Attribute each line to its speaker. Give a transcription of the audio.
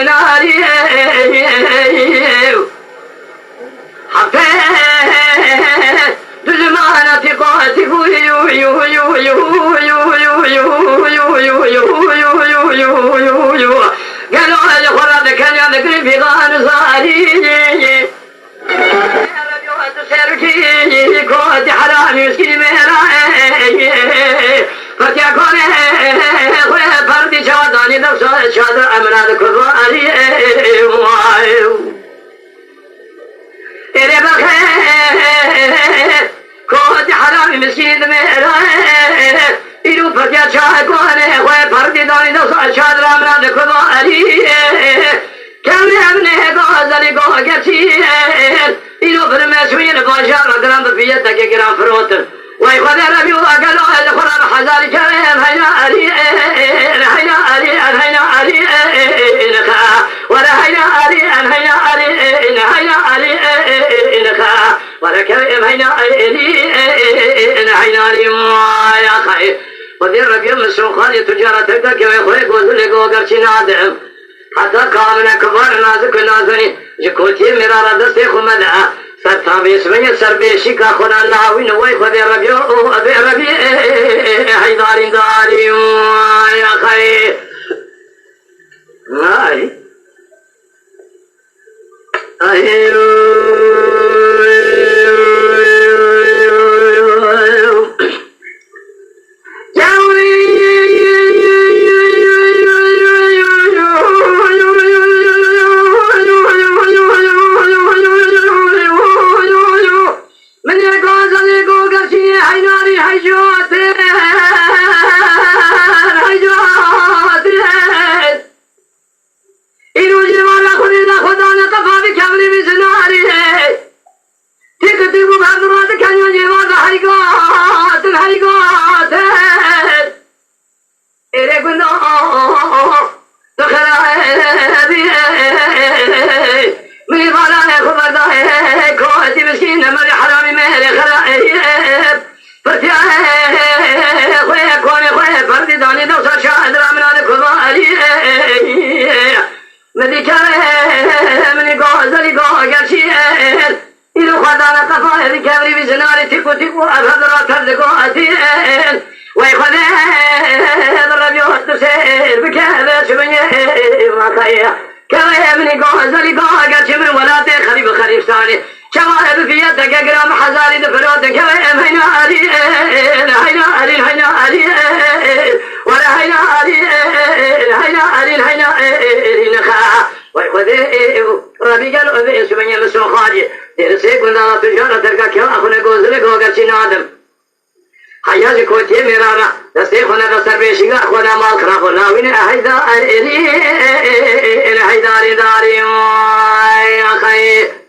Speaker 1: ناري حفيت بزمانة قاتك قالوا لي خرد كان يذكر في غان صاري سيركي كوت حرام يسكي مراي فتيكون فردي شاداني دفصال شاد أمراد كفاري إلي بخير كوت حرام مسكين مراي إلو فتيا شاكون فردي داني دفصال شاد أمراد كفاري كم يبني غازلي غاقتي إلو فرمسوين باشار قرام بفيتك قرام فروتر ويخذ ربي وقالوا القرآن حزاري كريم هينا أري هينا أري هينا أري نخا ولا هينا أري هينا أري هينا أري نخا ولا كريم هينا أري هينا أري يا خير وذير ربي مسوخان تجارة تبدك ويخوي قوزلي قوقرشي نادم حتى قامنا كبار نازك نازني جكوتي مرارا دستي خمدا ستها بيسمي سربيشي كاخونا اللاوين ويخذ ربيو أبي ربي حيدار داري يا خير ماي شوارب في يدك اقرام حزاري دفرودك هينا أري هينا أري هينا أري ولا هينا أري هينا أري هينا أري نخا ويخذ ربي قالوا ذي سبني مسوخاجي درسي كنا تجارة تركا كيا أخونا قوزلك وقرشي نادم حياجي كوتي مرارا دستي خونا دستر بيشيغا أخونا مال خرافونا وين هيدا أري هيدا داري يا خير